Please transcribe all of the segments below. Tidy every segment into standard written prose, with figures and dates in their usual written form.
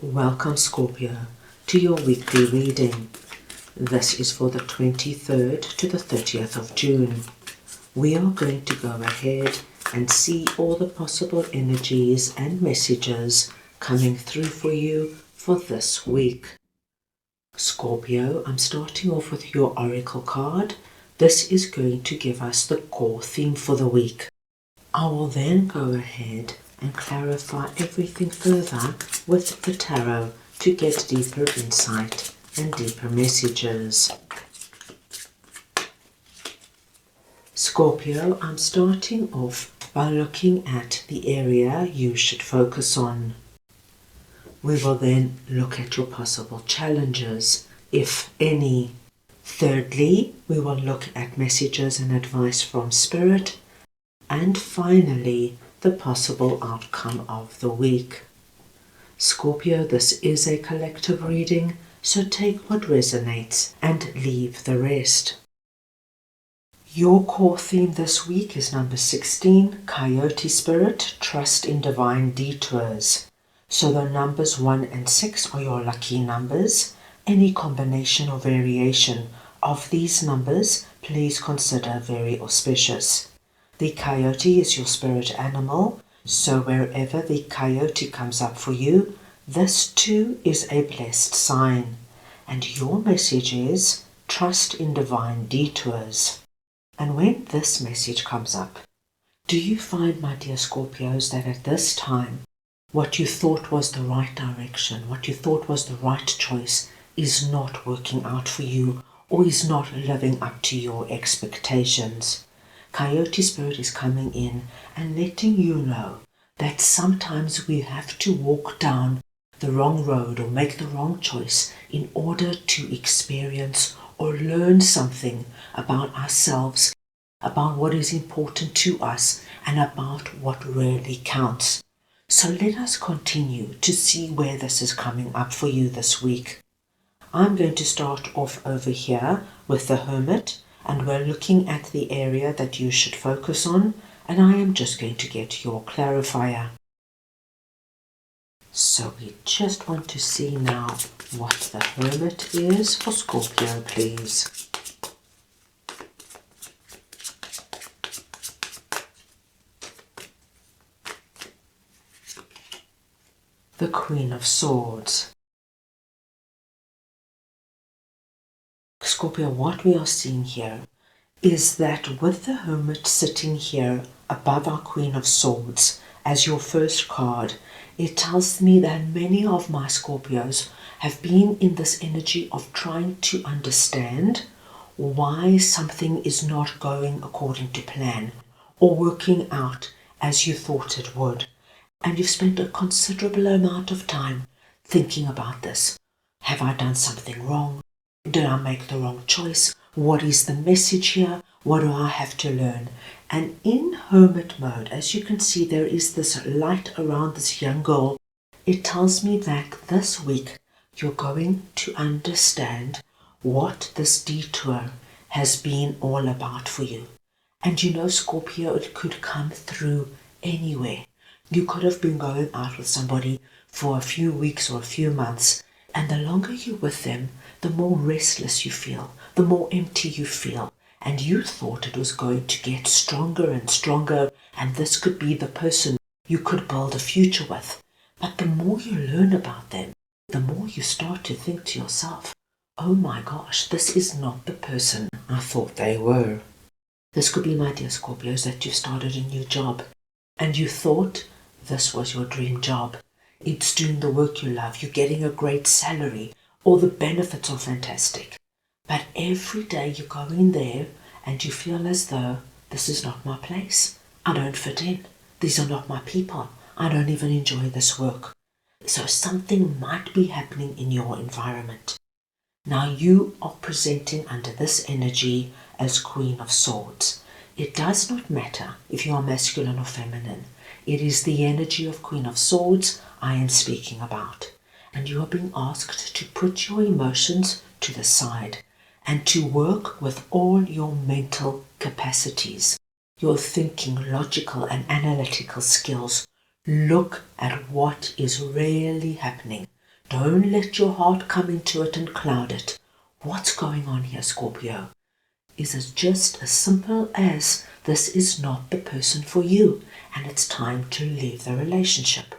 Welcome, Scorpio, to your weekly reading. This is for the 23rd to the 30th of June. We are going to go ahead and see all the possible energies and messages coming through for you for this week. Scorpio, I'm starting off with your oracle card. This is going to give us the core theme for the week. I will then go ahead and clarify everything further with the tarot to get deeper insight and deeper messages. Scorpio, I'm starting off by looking at the area you should focus on. We will then look at your possible challenges, if any. Thirdly, we will look at messages and advice from Spirit. And finally, the possible outcome of the week. Scorpio, this is a collective reading, so take what resonates and leave the rest. Your core theme this week is number 16, Coyote Spirit, Trust in Divine Detours. So the numbers 1 and 6 are your lucky numbers. Any combination or variation of these numbers, please consider very auspicious. The coyote is your spirit animal, so wherever the coyote comes up for you, this too is a blessed sign. And your message is trust in divine detours. And when this message comes up, do you find, my dear Scorpios, that at this time, what you thought was the right direction, what you thought was the right choice, is not working out for you or is not living up to your expectations? Coyote Spirit is coming in and letting you know that sometimes we have to walk down the wrong road or make the wrong choice in order to experience or learn something about ourselves, about what is important to us, and about what really counts. So let us continue to see where this is coming up for you this week. I'm going to start off over here with the Hermit, and we're looking at the area that you should focus on, and I am just going to get your clarifier. So we just want to see now what the Hermit is for Scorpio, please. The Queen of Swords. Scorpio, what we are seeing here is that with the Hermit sitting here above our Queen of Swords as your first card, it tells me that many of my Scorpios have been in this energy of trying to understand why something is not going according to plan or working out as you thought it would. And you've spent a considerable amount of time thinking about this. Have I done something wrong? Did I make the wrong choice? What is the message here? What do I have to learn? And in Hermit mode, as you can see, there is this light around this young girl. It tells me that this week you're going to understand what this detour has been all about for you. And you know, Scorpio, it could come through anywhere. You could have been going out with somebody for a few weeks or a few months, and the longer you're with them, the more restless you feel, the more empty you feel. And you thought it was going to get stronger and stronger, and this could be the person you could build a future with. But the more you learn about them, the more you start to think to yourself, oh my gosh, this is not the person I thought they were. This could be, my dear Scorpios, that you started a new job, and you thought this was your dream job. It's doing the work you love, you're getting a great salary, all the benefits are fantastic. But every day you go in there and you feel as though this is not my place. I don't fit in. These are not my people. I don't even enjoy this work. So something might be happening in your environment. Now you are presenting under this energy as Queen of Swords. It does not matter if you are masculine or feminine. It is the energy of Queen of Swords I am speaking about. And you are being asked to put your emotions to the side and to work with all your mental capacities, your thinking, logical and analytical skills. Look at what is really happening. Don't let your heart come into it and cloud it. What's going on here, Scorpio? Is it just as simple as this is not the person for you and it's time to leave the relationship?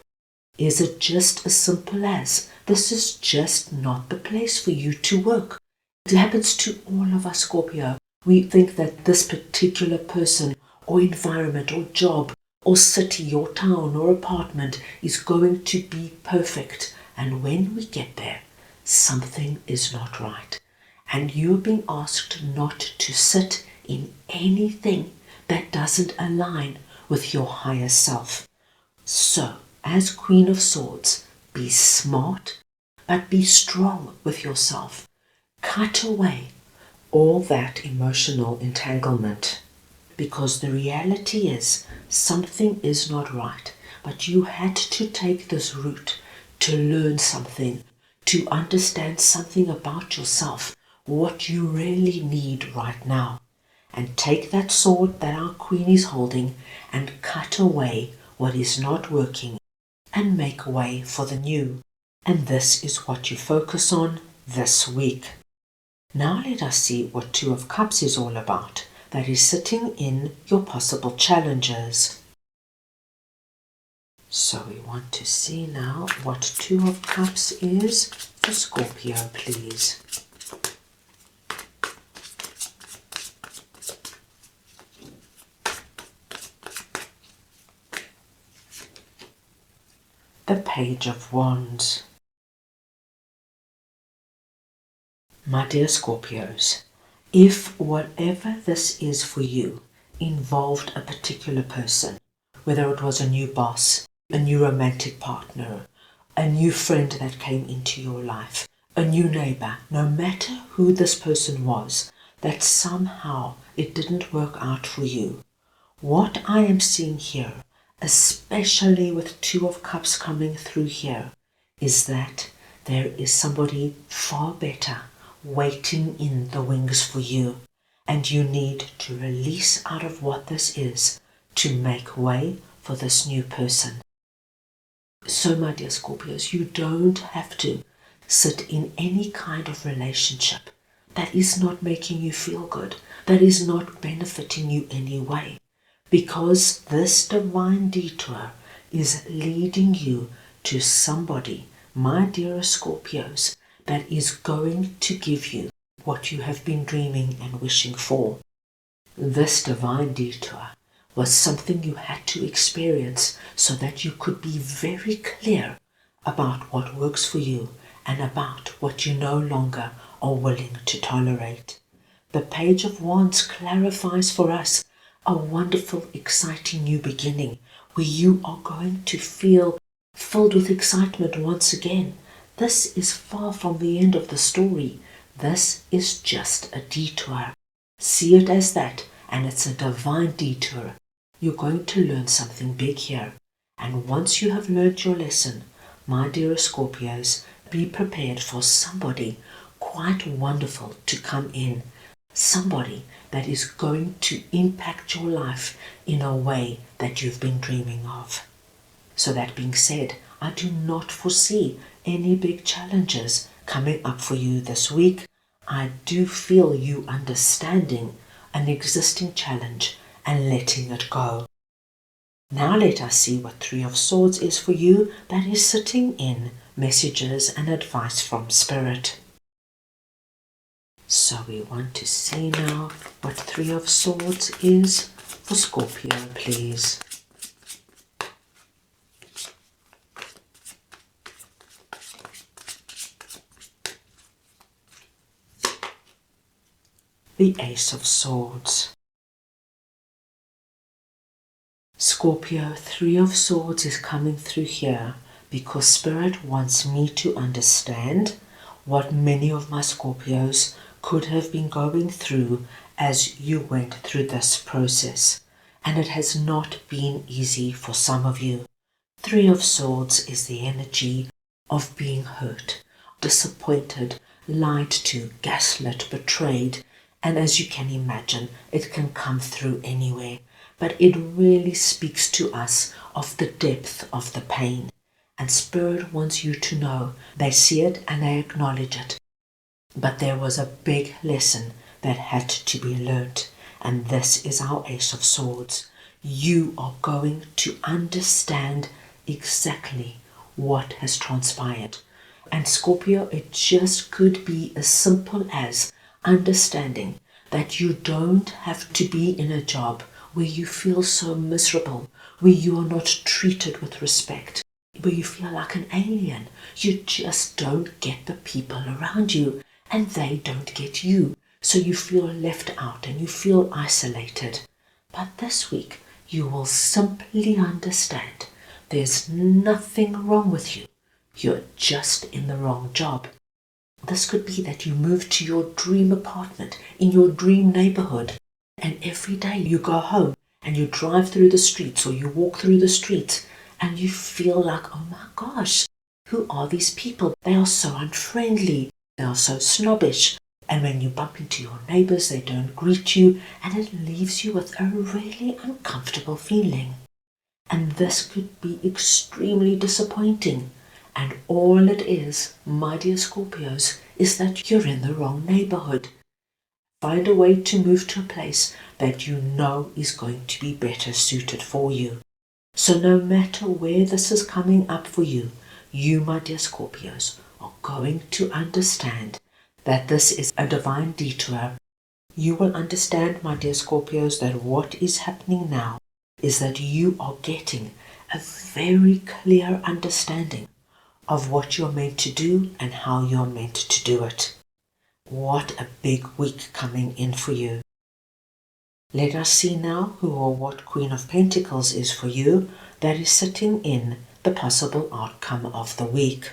Is it just as simple as this is just not the place for you to work? It happens to all of us, Scorpio. We think that this particular person or environment or job or city or town or apartment is going to be perfect. And when we get there, something is not right. And you're being asked not to sit in anything that doesn't align with your higher self. So, as Queen of Swords, be smart, but be strong with yourself. Cut away all that emotional entanglement, because the reality is something is not right, but you had to take this route to learn something, to understand something about yourself, what you really need right now. And take that sword that our Queen is holding and cut away what is not working and make way for the new. And this is what you focus on this week. Now let us see what Two of Cups is all about, that is sitting in your possible challenges. So we want to see now what Two of Cups is for Scorpio, please. The Page of Wands. My dear Scorpios, if whatever this is for you involved a particular person, whether it was a new boss, a new romantic partner, a new friend that came into your life, a new neighbor, no matter who this person was, that somehow it didn't work out for you, what I am seeing here, especially with Two of Cups coming through here, is that there is somebody far better waiting in the wings for you, and you need to release out of what this is to make way for this new person. So my dear Scorpios, you don't have to sit in any kind of relationship that is not making you feel good, that is not benefiting you anyway, because this divine detour is leading you to somebody, my dear Scorpios, that is going to give you what you have been dreaming and wishing for. This divine detour was something you had to experience so that you could be very clear about what works for you and about what you no longer are willing to tolerate. The Page of Wands clarifies for us a wonderful, exciting new beginning where you are going to feel filled with excitement once again. This is far from the end of the story. This is just a detour. See it as that, and it's a divine detour. You're going to learn something big here. And once you have learned your lesson, my dear Scorpios, be prepared for somebody quite wonderful to come in. Somebody that is going to impact your life in a way that you've been dreaming of. So that being said, I do not foresee any big challenges coming up for you this week. I do feel you understanding an existing challenge and letting it go. Now let us see what Three of Swords is for you, that is sitting in messages and advice from Spirit. So we want to see now what Three of Swords is for Scorpio, please. The Ace of Swords. Scorpio, Three of Swords is coming through here because Spirit wants me to understand what many of my Scorpios could have been going through as you went through this process. And it has not been easy for some of you. Three of Swords is the energy of being hurt, disappointed, lied to, gaslit, betrayed. And as you can imagine, it can come through anywhere. But it really speaks to us of the depth of the pain. And Spirit wants you to know they see it and they acknowledge it. But there was a big lesson that had to be learnt. And this is our Ace of Swords. You are going to understand exactly what has transpired. And Scorpio, it just could be as simple as understanding that you don't have to be in a job where you feel so miserable, where you are not treated with respect, where you feel like an alien. You just don't get the people around you and they don't get you. So you feel left out and you feel isolated. But this week, you will simply understand there's nothing wrong with you. You're just in the wrong job. This could be that you move to your dream apartment in your dream neighborhood, and every day you go home and you drive through the streets or you walk through the streets and you feel like, oh my gosh, who are these people? They are so unfriendly. They are so snobbish. And when you bump into your neighbors, they don't greet you, and it leaves you with a really uncomfortable feeling. And this could be extremely disappointing. And all it is, my dear Scorpios, is that you're in the wrong neighborhood. Find a way to move to a place that you know is going to be better suited for you. So no matter where this is coming up for you, you, my dear Scorpios, are going to understand that this is a divine detour. You will understand, my dear Scorpios, that what is happening now is that you are getting a very clear understanding of what you're meant to do and how you're meant to do it. What a big week coming in for you. Let us see now who or what Queen of Pentacles is for you that is sitting in the possible outcome of the week.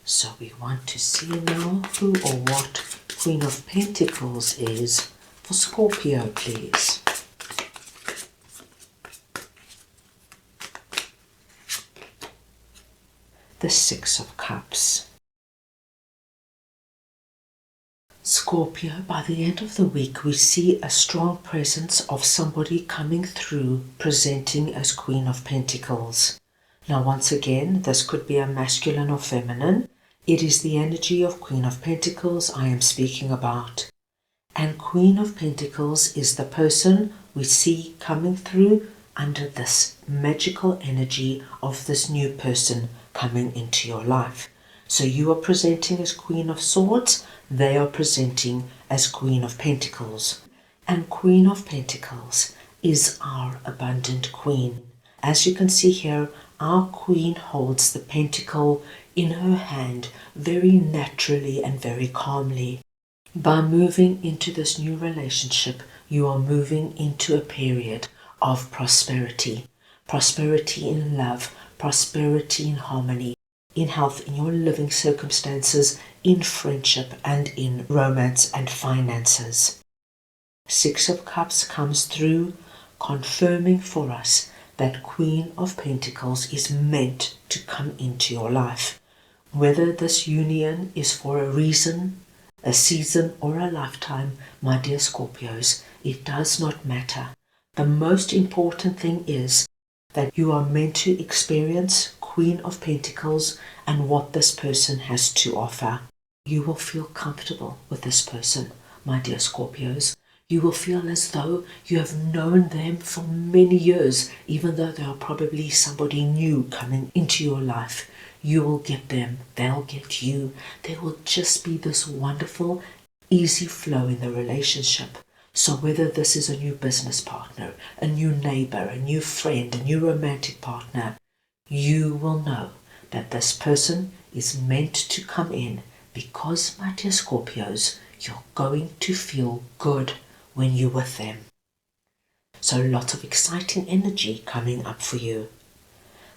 So we want to see now who or what Queen of Pentacles is for Scorpio, please. The Six of Cups. Scorpio, by the end of the week, we see a strong presence of somebody coming through presenting as Queen of Pentacles. Now, once again, this could be a masculine or feminine. It is the energy of Queen of Pentacles I am speaking about. And Queen of Pentacles is the person we see coming through under this magical energy of this new person coming into your life. So you are presenting as Queen of Swords, they are presenting as Queen of Pentacles. And Queen of Pentacles is our abundant queen. As you can see here, our queen holds the pentacle in her hand very naturally and very calmly. By moving into this new relationship, you are moving into a period of prosperity. Prosperity in love, prosperity in harmony, in health, in your living circumstances, in friendship and in romance and finances. Six of Cups comes through confirming for us that Queen of Pentacles is meant to come into your life. Whether this union is for a reason, a season or a lifetime, my dear Scorpios, it does not matter. The most important thing is that you are meant to experience Queen of Pentacles and what this person has to offer. You will feel comfortable with this person, my dear Scorpios. You will feel as though you have known them for many years, even though they are probably somebody new coming into your life. You will get them, they'll get you. There will just be this wonderful, easy flow in the relationship. So whether this is a new business partner, a new neighbor, a new friend, a new romantic partner, you will know that this person is meant to come in because, my dear Scorpios, you're going to feel good when you're with them. So lots of exciting energy coming up for you.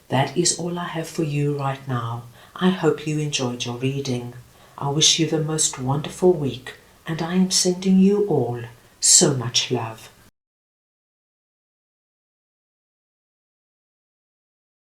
That is all I have for you right now. I hope you enjoyed your reading. I wish you the most wonderful week, and I am sending you all so much love.